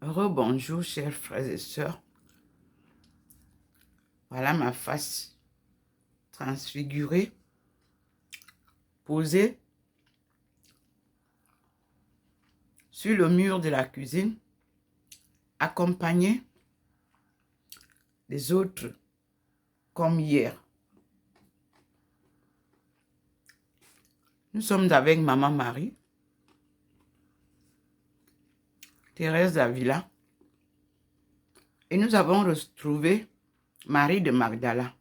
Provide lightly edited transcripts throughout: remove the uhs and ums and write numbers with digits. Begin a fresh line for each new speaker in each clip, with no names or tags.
Rebonjour, chers frères et sœurs. Voilà ma face transfigurée, posée sur le mur de la cuisine, accompagnée des autres comme hier. Nous sommes avec Maman Marie, Thérèse Davila, et nous avons retrouvé Marie de Magdala.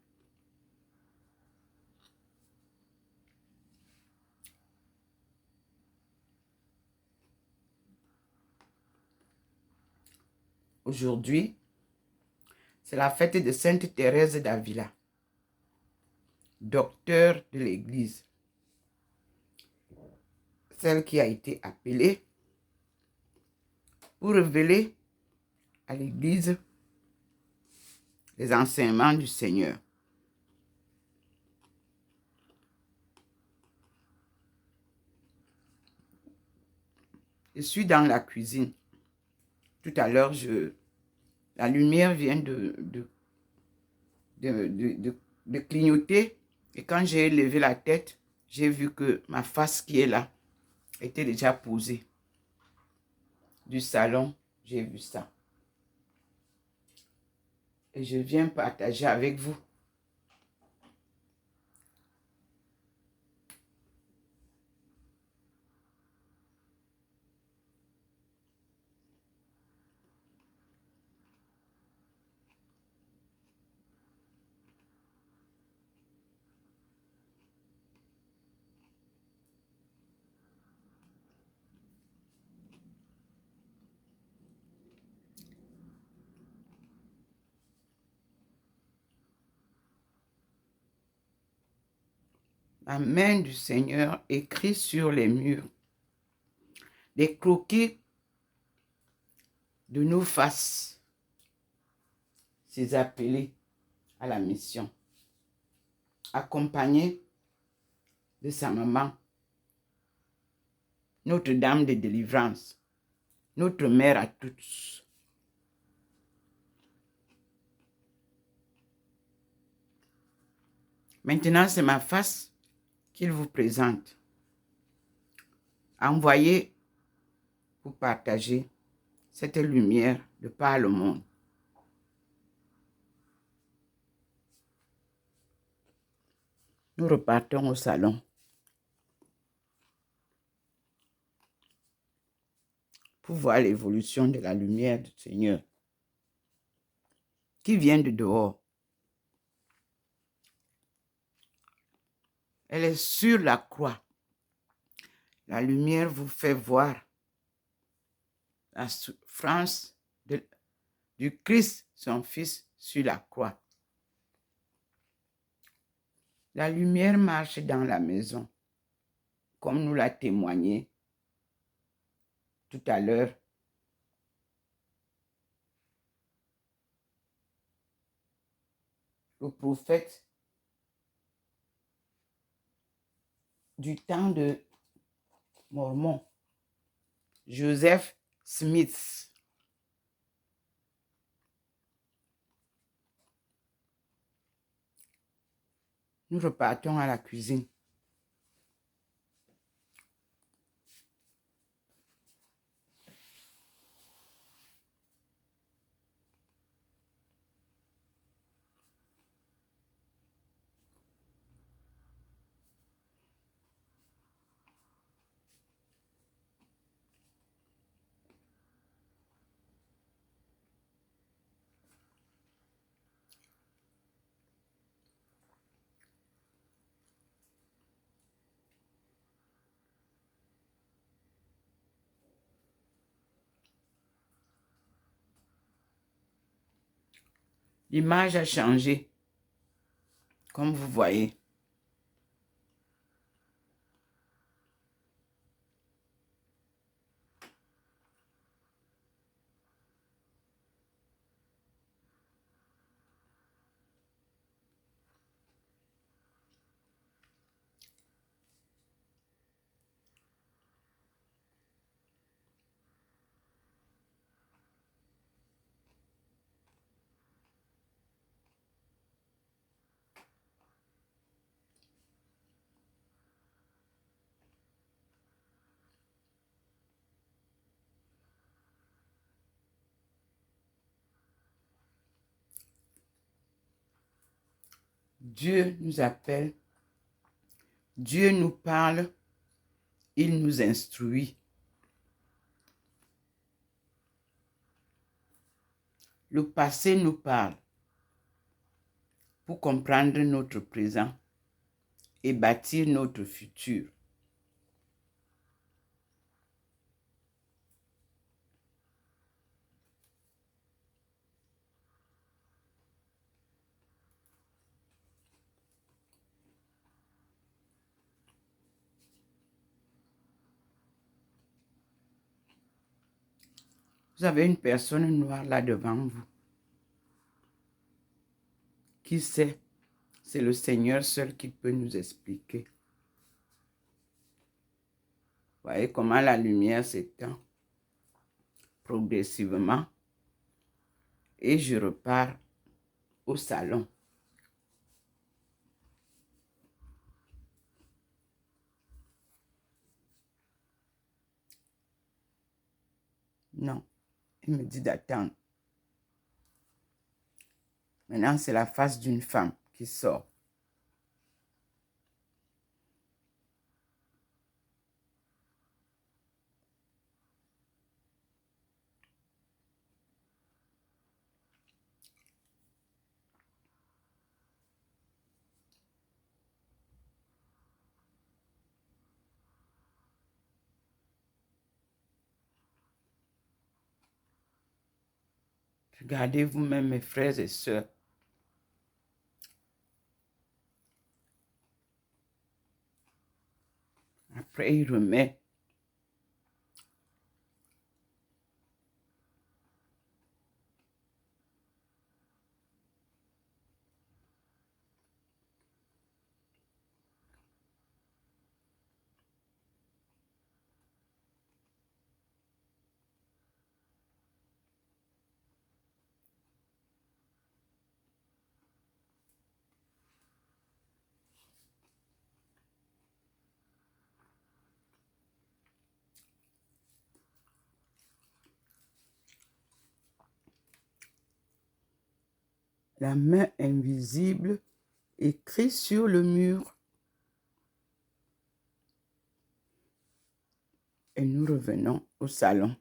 Aujourd'hui, c'est la fête de Sainte Thérèse d'Avila, docteur de l'Église, celle qui a été appelée pour révéler à l'Église les enseignements du Seigneur. Je suis dans la cuisine. Tout à l'heure, la lumière vient de clignoter. Et quand j'ai levé la tête, j'ai vu que ma face qui est là était déjà posée. Du salon, j'ai vu ça. Et je viens partager avec vous. La main du Seigneur écrit sur les murs des croquis de nos faces, ces appelés à la mission, accompagnés de sa maman, Notre-Dame de délivrance, notre mère à tous. Maintenant, c'est ma face qu'il vous présente. Envoyez pour partager cette lumière de par le monde. Nous repartons au salon pour voir l'évolution de la lumière du Seigneur qui vient de dehors. Elle est sur la croix. La lumière vous fait voir la souffrance du Christ, son Fils, sur la croix. La lumière marche dans la maison, comme nous l'a témoigné tout à l'heure. Le prophète du temps de Mormon, Joseph Smith. Nous repartons à la cuisine. L'image a changé, comme vous voyez. Dieu nous appelle, Dieu nous parle, il nous instruit. Le passé nous parle pour comprendre notre présent et bâtir notre futur. Vous avez une personne noire là devant vous. Qui sait? C'est le Seigneur seul qui peut nous expliquer. Voyez comment la lumière s'éteint progressivement. Et je repars au salon. Non, il me dit d'attendre. Maintenant, c'est la face d'une femme qui sort. Regardez vous-même, mes frères et sœurs. Après, il remet. La main invisible écrit sur le mur. Et nous revenons au salon.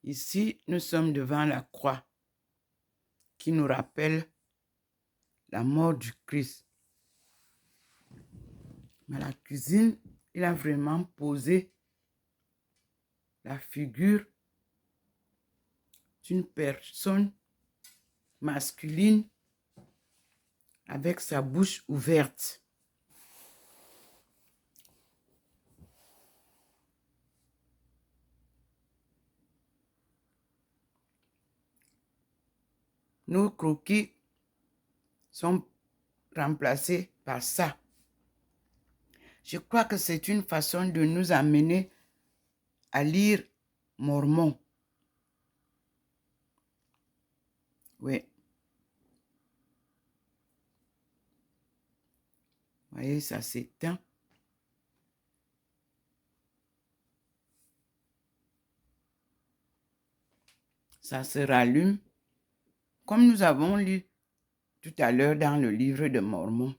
Ici, nous sommes devant la croix qui nous rappelle la mort du Christ. Mais la cuisine, il a vraiment posé la figure d'une personne masculine avec sa bouche ouverte. Nos croquis sont remplacés par ça. Je crois que c'est une façon de nous amener à lire Mormon. Oui. Vous voyez, ça s'éteint. Ça se rallume. Comme nous avons lu tout à l'heure dans le livre de Mormon.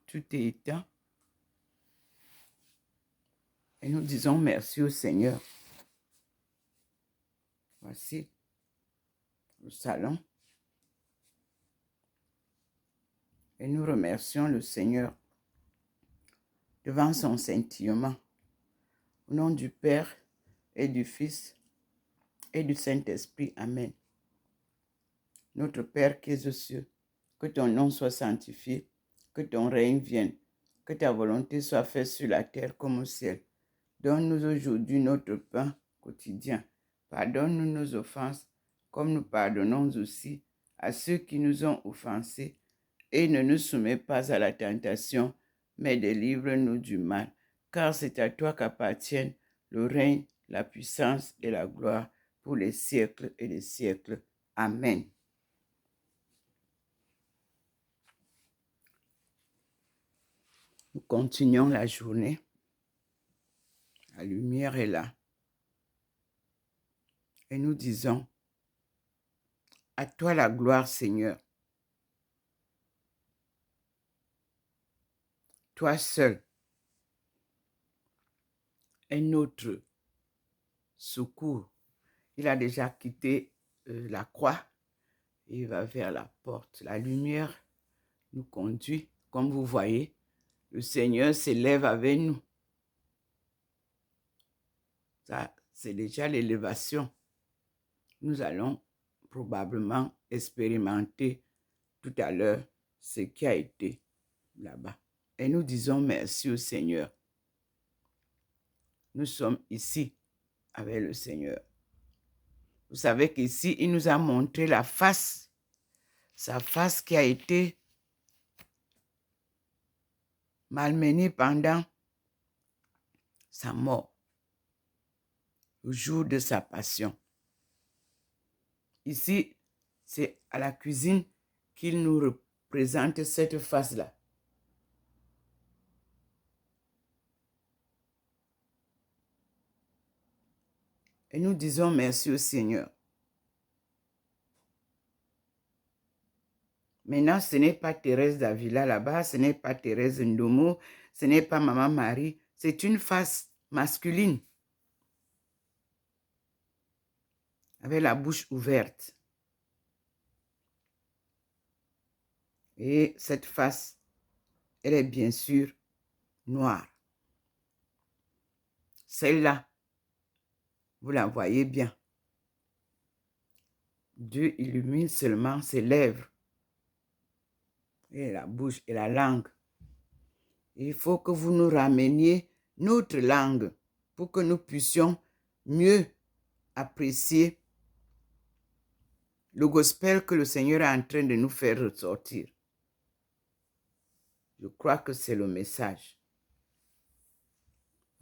Tout est éteint. Et nous disons merci au Seigneur. Voici le salon. Et nous remercions le Seigneur devant son scintillement. Au nom du Père et du Fils et du Saint-Esprit. Amen. Notre Père qui es aux cieux, que ton nom soit sanctifié, que ton règne vienne, que ta volonté soit faite sur la terre comme au ciel. Donne-nous aujourd'hui notre pain quotidien. Pardonne-nous nos offenses, comme nous pardonnons aussi à ceux qui nous ont offensés. Et ne nous soumets pas à la tentation, mais délivre-nous du mal. Car c'est à toi qu'appartiennent le règne, la puissance et la gloire pour les siècles et les siècles. Amen. Nous continuons la journée. La lumière est là. Et nous disons, à toi la gloire, Seigneur. Toi seul est notre secours. Il a déjà quitté la croix et il va vers la porte. La lumière nous conduit. Comme vous voyez, le Seigneur s'élève avec nous. Ça, c'est déjà l'élévation. Nous allons probablement expérimenter tout à l'heure ce qui a été là-bas. Et nous disons merci au Seigneur. Nous sommes ici avec le Seigneur. Vous savez qu'ici, il nous a montré la face, sa face qui a été malmenée pendant sa mort, le jour de sa passion. Ici, c'est à la cuisine qu'il nous représente cette face-là. Et nous disons merci au Seigneur. Maintenant, ce n'est pas Thérèse d'Avila là-bas, ce n'est pas Thérèse Ndomo, ce n'est pas Maman Marie, c'est une face masculine avec la bouche ouverte. Et cette face, elle est bien sûr noire. Celle-là, vous la voyez bien. Dieu illumine seulement ses lèvres et la bouche et la langue. Il faut que vous nous rameniez notre langue pour que nous puissions mieux apprécier le gospel que le Seigneur est en train de nous faire ressortir. Je crois que c'est le message.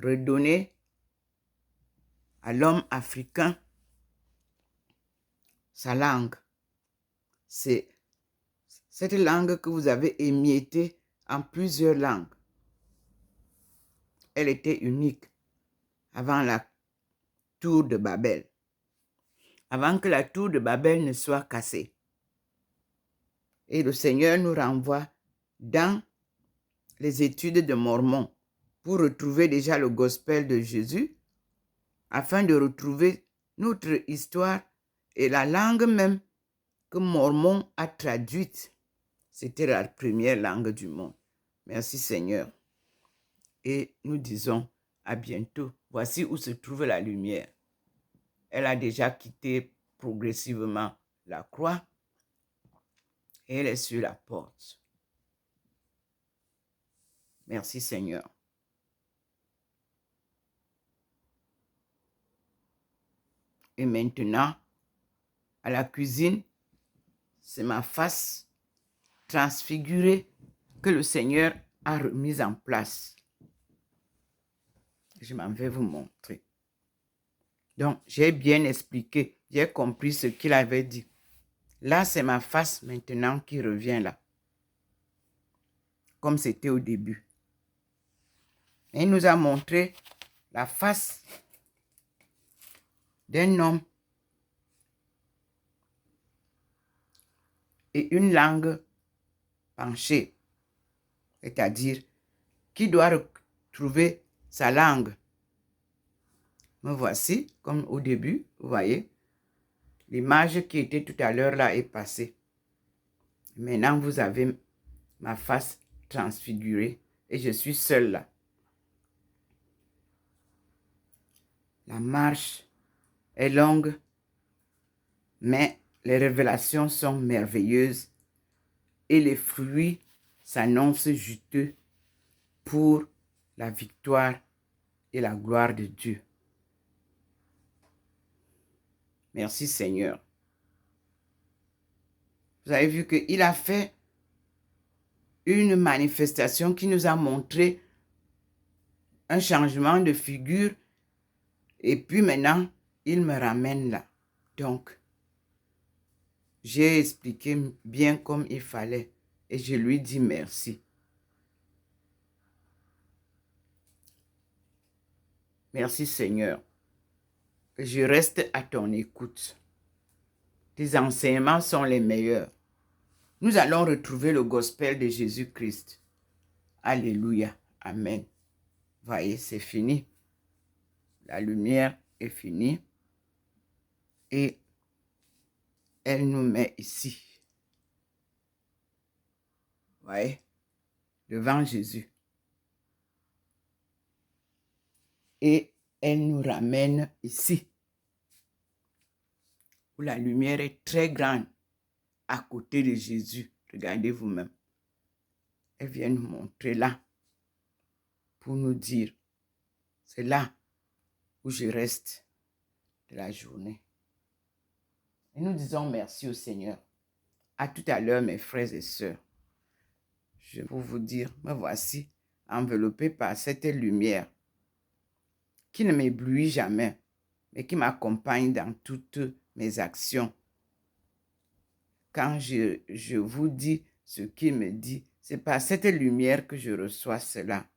Redonner à l'homme africain sa langue. C'est cette langue que vous avez émiettée en plusieurs langues. Elle était unique avant la tour de Babel. Avant que la tour de Babel ne soit cassée. Et le Seigneur nous renvoie dans les études de Mormon pour retrouver déjà le gospel de Jésus, afin de retrouver notre histoire et la langue même que Mormon a traduite. C'était la première langue du monde. Merci Seigneur. Et nous disons à bientôt. Voici où se trouve la lumière. Elle a déjà quitté progressivement la croix et elle est sur la porte. Merci Seigneur. Et maintenant, à la cuisine, c'est ma face transfigurée que le Seigneur a remise en place. Je m'en vais vous montrer. Donc, j'ai bien expliqué, j'ai compris ce qu'il avait dit. Là, c'est ma face maintenant qui revient là. Comme c'était au début. Et il nous a montré la face d'un homme et une langue penchée. C'est-à-dire, qui doit retrouver sa langue. Me voici, comme au début, vous voyez. L'image qui était tout à l'heure là est passée. Maintenant, vous avez ma face transfigurée et je suis seule là. La marche est longue, mais les révélations sont merveilleuses et les fruits s'annoncent juteux pour la victoire et la gloire de Dieu. Merci Seigneur. Vous avez vu qu'il a fait une manifestation qui nous a montré un changement de figure et puis maintenant, il me ramène là. Donc, j'ai expliqué bien comme il fallait et je lui dis merci. Merci Seigneur. Je reste à ton écoute. Tes enseignements sont les meilleurs. Nous allons retrouver le gospel de Jésus-Christ. Alléluia. Amen. Voyez, c'est fini. La lumière est finie. Et elle nous met ici. Voyez, devant Jésus. Et elle nous ramène ici, où la lumière est très grande, à côté de Jésus. Regardez vous-même. Elle vient nous montrer là, pour nous dire, c'est là où je reste de la journée. Et nous disons merci au Seigneur. À tout à l'heure, mes frères et sœurs. Je vais vous dire, me voici enveloppé par cette lumière qui ne m'éblouit jamais, mais qui m'accompagne dans toutes mes actions. Quand je vous dis ce qu'il me dit, c'est par cette lumière que je reçois cela.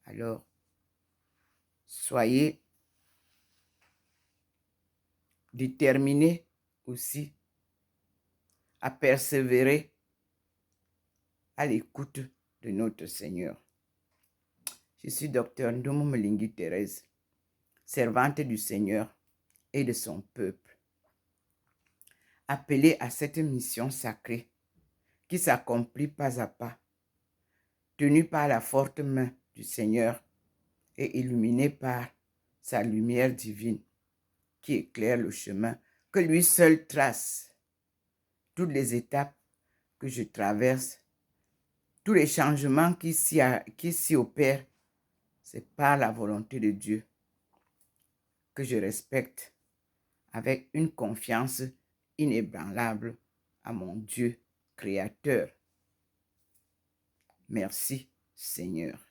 Alors, soyez déterminés aussi à persévérer à l'écoute de notre Seigneur. Je suis Dr Ndomo Mlingi Thérèse, servante du Seigneur et de son peuple, appelée à cette mission sacrée qui s'accomplit pas à pas, tenue par la forte main du Seigneur et illuminée par sa lumière divine qui éclaire le chemin que lui seul trace. Toutes les étapes que je traverse, tous les changements qui s'y opèrent, c'est par la volonté de Dieu que je respecte avec une confiance inébranlable à mon Dieu créateur. Merci Seigneur.